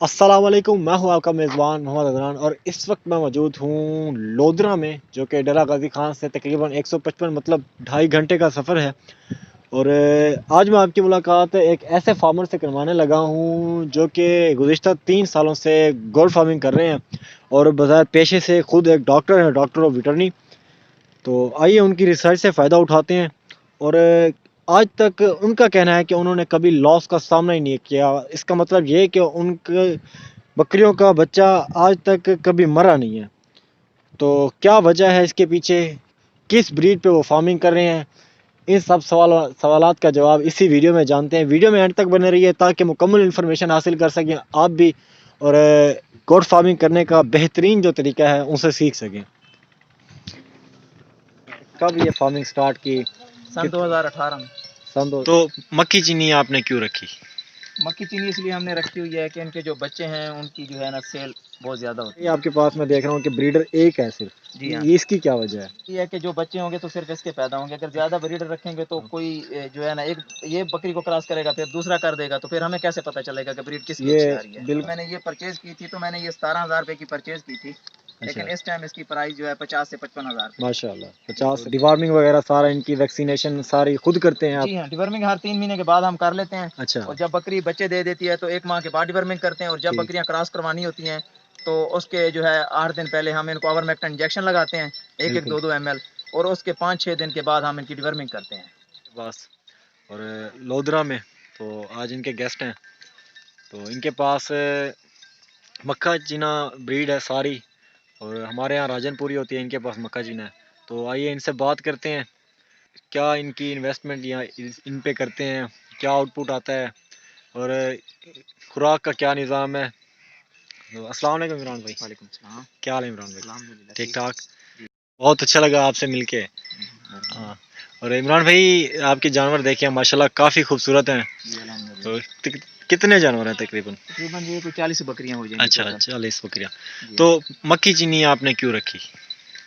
अस्सलाम वालेकुम, मैं हूं आपका मेज़बान मोहम्मद अदनान और इस वक्त मैं मौजूद हूं लोधरा में, जो कि डेरा गाजी खान से तकरीबन 155 मतलब 2.5 घंटे का सफ़र है। और आज मैं आपकी मुलाकात एक ऐसे फार्मर से करवाने लगा हूं जो कि गुज़िश्ता 3 सालों से गोट फार्मिंग कर रहे हैं और बज़ाहिर पेशे से खुद एक डॉक्टर हैं, डॉक्टर ऑफ वेटरनरी। तो आइए उनकी रिसर्च से फ़ायदा उठाते हैं। और आज तक उनका कहना है कि उन्होंने कभी लॉस का सामना ही नहीं किया। इसका मतलब ये है कि उनके बकरियों का बच्चा आज तक कभी मरा नहीं है। तो क्या वजह है इसके पीछे, किस ब्रीड पे वो फार्मिंग कर रहे हैं, इन सब सवालात का जवाब इसी वीडियो में जानते हैं। वीडियो में एंड तक बने रहिए ताकि मुकम्मल इन्फॉर्मेशन हासिल कर सकें आप भी, और गोट फार्मिंग करने का बेहतरीन जो तरीका है उनसे सीख सकें। कब ये फार्मिंग स्टार्ट की? सन 2018 में। तो मक्की चीनी आपने क्यों रखी? मक्की चीनी इसलिए हमने रखी हुई है कि इनके जो बच्चे हैं उनकी जो है ना सेल बहुत ज़्यादा होती ये है। आपके पास मैं देख रहा हूँ कि ब्रीडर एक है सिर्फ, जी हाँ, ये इसकी क्या वजह है? ये है कि जो बच्चे होंगे तो सिर्फ इसके पैदा होंगे। अगर ज़्यादा ब्रीडर रखेंगे तो कोई जो है ना एक ये बकरी को क्रॉस करेगा फिर दूसरा कर देगा, तो फिर हमें कैसे पता चलेगा कि ब्रीड किसकी ये अच्छी आ रही है। बिल्कुल। मैंने ये परचेज़ की थी तो मैंने ये 17,000 रुपये की परचेज़ की थी, लेकिन अच्छा, इस टाइम इसकी प्राइस जो है 50 से 55,000 रुपये। माशाल्लाह। 50 डिवार्मिंग वगैरह सारा, इनकी वैक्सीनेशन सारी खुद करते हैं आप? जी हाँ, डिवर्मिंग हर 3 महीने के बाद हम कर लेते हैं। अच्छा, और जब बकरी बच्चे दे देती है तो 1 माह के बाद डिवर्मिंग करते हैं, और जब ठीक। बकरियाँ क्रॉस करवानी होती हैं तो उसके जो है 8 दिन पहले हम इनको आवर्मेक्टिन इंजेक्शन लगाते हैं, 1-1 बिल्कुल। 2-2 ml, और उसके 5-6 दिन के बाद हम इनकी डिवर्मिंग करते हैं। बस। और लोधरा में तो आज इनके गेस्ट हैं, तो इनके पास मक्का चीना ब्रीड है सारी, और हमारे यहाँ राजनपुरी होती है, इनके पास मक्का चीना है। तो आइए इनसे बात करते हैं, क्या इनकी इन्वेस्टमेंट यहाँ इन पे करते हैं, क्या आउटपुट आता है, और खुराक का क्या निज़ाम है। तो अस्सलाम वालेकुम इमरान भाई। वालेकुम सलाम। क्या हाल है इमरान भाई? अल्हम्दुलिल्लाह ठीक ठीक है। ठाक। जी। बहुत अच्छा लगा आपसे मिलके। हाँ। और इमरान भाई, आपके जानवर देखिए माशाल्लाह काफ़ी खूबसूरत हैं। जी तो अल्हम्दुलिल्लाह। कितने जानवर हैं तकरीबन? तकरीबन ये कोई 40 बकरियाँ हो जाएंगी अच्छा, टोटल। 40 बकरियाँ। जी तो हाँ। मक्की चीनी आपने क्यों रखी?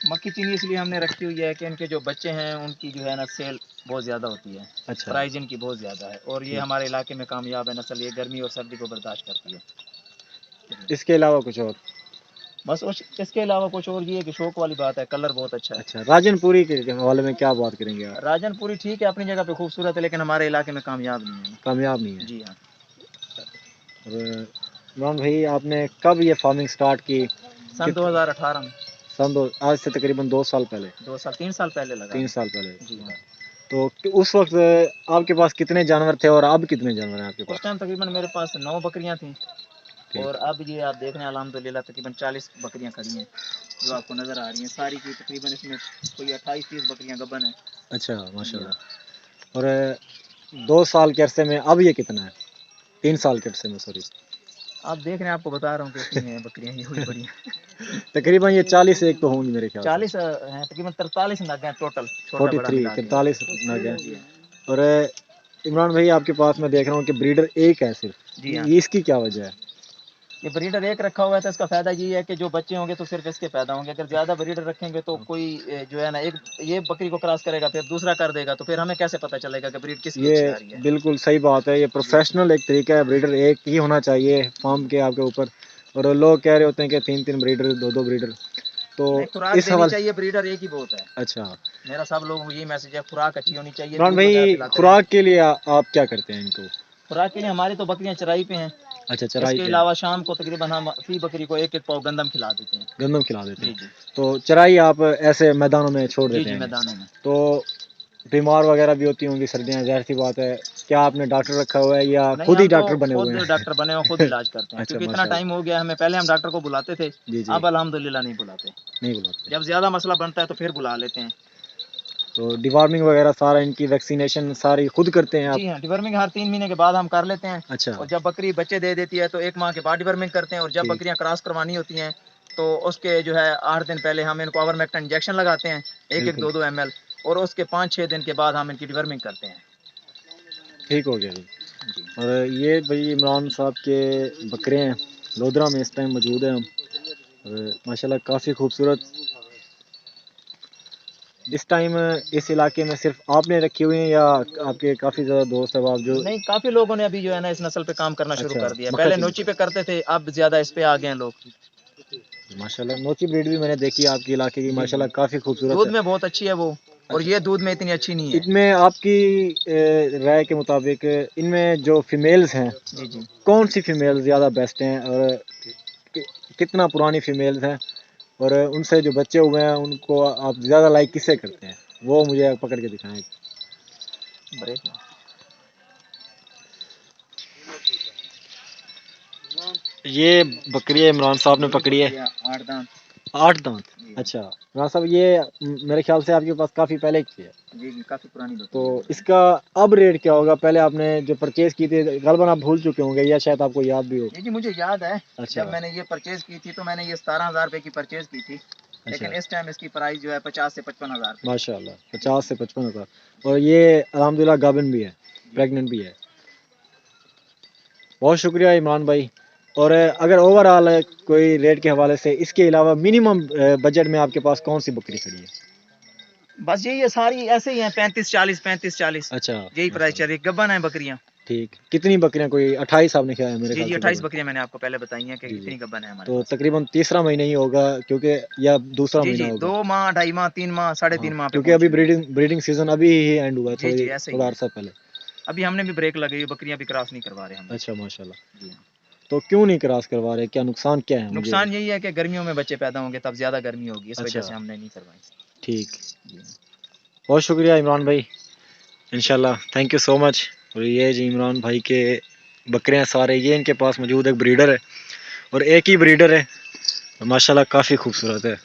मक्की चीनी इसलिए हमने रखी हुई है कि इनके जो बच्चे हैं उनकी जो है ना सेल बहुत ज़्यादा होती है। अच्छा, प्राइस इनकी बहुत ज़्यादा है और ये ठीक। हमारे इलाके में कामयाब है नस्ल, ये गर्मी और सर्दी को बर्दाश्त करती है। इसके अलावा कुछ और? बस इसके अलावा कुछ और ये है कि शौक वाली बात है, कलर बहुत अच्छा है। अच्छा, राजनपुरी के हवाले में क्या बात करेंगे आप? राजनपुरी ठीक है, अपनी जगह पे खूबसूरत है, लेकिन हमारे इलाके में कामयाब नहीं है। कामयाब नहीं है। जी हाँ। और इमरान भाई, आपने कब ये फार्मिंग स्टार्ट की? सन कित 2018 में। सन दो आज से तकरीबन 2 साल पहले? 2 साल 3 साल पहले लगा 3 साल था। पहले जी हाँ। लगा। तो उस वक्त आपके पास कितने जानवर थे और अब कितने जानवर हैं आपके उस पास? टाइम तकरीबन मेरे पास 9 बकरियां थी, ठीक। और अब ये आप देख रहे हैं अल्हम्दुलिल्लाह तकरीबन 40 बकरियां खड़ी हैं जो आपको नज़र आ रही हैं सारी की। तकरीबन इसमें कोई 28-30 बकरियां गबन है। अच्छा, जी हाँ। माशाल्लाह। और 2 साल के अरसे में अब ये कितना है? 3 साल के अरसे में, सॉरी। आप देख रहे हैं, आपको बता रहा हूँ कितनी हैं बकरियां, ये हुई बड़ी हैं। तकरीबन ये 40 एक तो होंगी मेरे ख्याल से। 40 हैं, तकरीबन 43 नग हैं टोटल, छोटा बड़ा 43, मिला के। 43 नग हैं। जी हाँ। और इमरान भाई, आपके पास मैं देख रहा हूँ कि ब्रीडर एक है सिर्फ, जी हाँ, ये इसकी क्या वजह है? ये ब्रीडर एक रखा हुआ है तो इसका फ़ायदा ये है कि जो बच्चे होंगे तो सिर्फ इसके पैदा होंगे। अगर ज़्यादा ब्रीडर रखेंगे तो कोई जो है ना एक ये बकरी को क्रॉस करेगा फिर दूसरा कर देगा, तो फिर हमें कैसे पता चलेगा कि ब्रीड किसकी ये अच्छी आ रही है। बिल्कुल सही बात है, ये जी। प्रोफेशनल एक तरीका है, ब्रीडर एक ही होना चाहिए फार्म के आपके ऊपर। और लोग कह रहे होते हैं कि 3-3 ब्रीडर, 2-2 ब्रीडर। तो नहीं, खुराक इस देनी हवाले। चाहिए, ब्रीडर एक ही बहुत है। अच्छा, मेरा सब लोगों को यही मैसेज है, खुराक अच्छी होनी चाहिए, इमरान दूध वगैरह भाई, पिलाते रहें। खुराक के लिए आप क्या करते हैं इनको? खुराक के लिए हमारी तो बकरियां चराई पे हैं। अच्छा, चराई इसके पे है। अलावा शाम को तकरीबन हम फी बकरी को 1-1 पाव गंदम खिला देते हैं। गंदम खिला देते जी, हैं। जी। तो चराई आप ऐसे मैदानों में छोड़ जी, देते जी, हैं मैदानों में। तो बीमार वगैरह भी होती होंगी सर्दियाँ, ज़ाहिर सी बात है। क्या आपने डॉक्टर रखा हुआ है या नहीं, खुद ही हम तो डॉक्टर बने हुए खुद हैं? डॉक्टर बने हैं, खुद इलाज करते हैं, अच्छा, क्योंकि इतना टाइम माशाल्लाह। हो गया हमें। पहले हम डॉक्टर को बुलाते थे, जी, जी। अब अल्हम्दुलिल्लाह नहीं बुलाते। नहीं बुलाते। जब ज़्यादा मसला बनता है तो फिर बुला लेते हैं। तो डिवॉर्मिंग वगैरह सारा, इनकी वैक्सीनेशन सारी खुद करते हैं आप? जी हाँ, डिवर्मिंग हर 3 महीने के बाद हम कर लेते हैं, अच्छा, और जब बकरी बच्चे दे देती है तो 1 माह के बाद डिवर्मिंग करते हैं, और जब ठीक। बकरियाँ क्रॉस करवानी होती हैं तो उसके जो है 8 दिन पहले हम इनको आवर्मेक्टिन इंजेक्शन लगाते हैं, 1-1 बिल्कुल, 2-2 ml, और उसके 5-6 दिन के बाद हम इनकी डिवर्मिंग करते हैं। ठीक हो गया जी। जी। और ये भाई इमरान साहब के बकरे हैं, लोधरा में इस टाइम मौजूद हैं हम। और माशाल्लाह काफ़ी खूबसूरत। इस टाइम इस इलाके में सिर्फ आपने रखी हुई है या आपके काफ़ी ज़्यादा दोस्त है आप जो? नहीं, काफी लोगों ने अभी जो है ना इस नस्ल पे काम करना शुरू अच्छा, कर दिया। मक्का पहले की नोची नस्ल। पे करते थे, अब ज्यादा इस पे आ गए हैं लोग। माशाल्लाह, नोची ब्रीड भी मैंने देखी है आपके इलाके की, जी जी, माशाल्लाह काफ़ी खूबसूरत दूध है। में बहुत अच्छी है वो, और अच्छा, ये दूध में इतनी अच्छी नहीं है। इनमें आपकी राय के मुताबिक इनमें जो फीमेल्स हैं, जी जी, कौन सी फीमेल ज़्यादा बेस्ट हैं और कि, कितना पुरानी फीमेल्स हैं और उनसे जो बच्चे हुए हैं उनको आप ज़्यादा लाइक किससे करते हैं, वो मुझे पकड़ के दिखाएं। ब्रेक। ये बकरी है इमरान साहब ने पकड़ी है, 8 दांत। 8 दांत। जी अच्छा इमरान साहब, ये मेरे ख्याल से आपके पास काफ़ी पहले की है, जी जी, काफी पुरानी तो बकरी है। इसका अब रेट क्या होगा? पहले आपने जो परचेज की थी गलबन आप भूल चुके होंगे या शायद आपको याद भी हो। जी जी, मुझे याद है, अच्छा जब मैंने ये परचेज की थी तो मैंने ये 17,000 रुपए की परचेज की थी, अच्छा, लेकिन इस टाइम इसकी प्राइस जो है 50 से 55,000 रुपए। माशाल्लाह जी 50 जी से 55 हज़ार। और ये अल्हम्दुलिल्लाह गाभिन भी है, जी जी। प्रेग्नेंट भी है। बहुत शुक्रिया इमरान भाई। और अगर ओवरऑल कोई रेट के हवाले से इसके अलावा मिनिमम बजट में आपके पास कौन सी बकरी खड़ी है? बस यही है, सारी ऐसे ही हैं, 35-40, 35-40, अच्छा यही प्राइस चल माशाल्लाह, रही है। गब्बन है बकरियां। ठीक। कितनी बकरियां? कोई 28 आपने किया है मेरे जी ख्याल जी, से 28 गलबन। बकरियां मैंने आपको पहले बताई हैं कि जी जी, इतनी गब्बन है हमारे तो पास। तकरीबन तीसरा महीना ही होगा क्योंकि, या दूसरा जी महीना जी, होगा। 2 माह, 2.5 माह, 3 माह, साढ़े हाँ 3 माह पे क्योंकि पहुंच अभी चुकी है। ब्रीडिंग ब्रीडिंग सीजन अभी ही एंड हुआ है, जी जी, ऐसे ही थोड़ा है। अरसा पहले। अभी हमने भी ब्रेक लगाई है, बकरियां भी क्रॉस नहीं करवा रहे हम अच्छा माशाल्लाह। जी हाँ। तो क्यों नहीं क्रॉस करवा रहे? क्या नुकसान क्या है मुझे? नुकसान यही है कि गर्मियों में बच्चे पैदा होंगे तब ज्यादा गर्मी होगी, इस वजह अच्छा से हमने नहीं करवाई। ठीक, जी बहुत शुक्रिया इमरान भाई। इंशाल्लाह, थैंक यू सो मच। और ये जी इमरान भाई के बकरियां सारे, ये इनके पास मौजूद एक ब्रीडर है और एक ही ब्रीडर है, माशाल्लाह काफ़ी खूबसूरत है।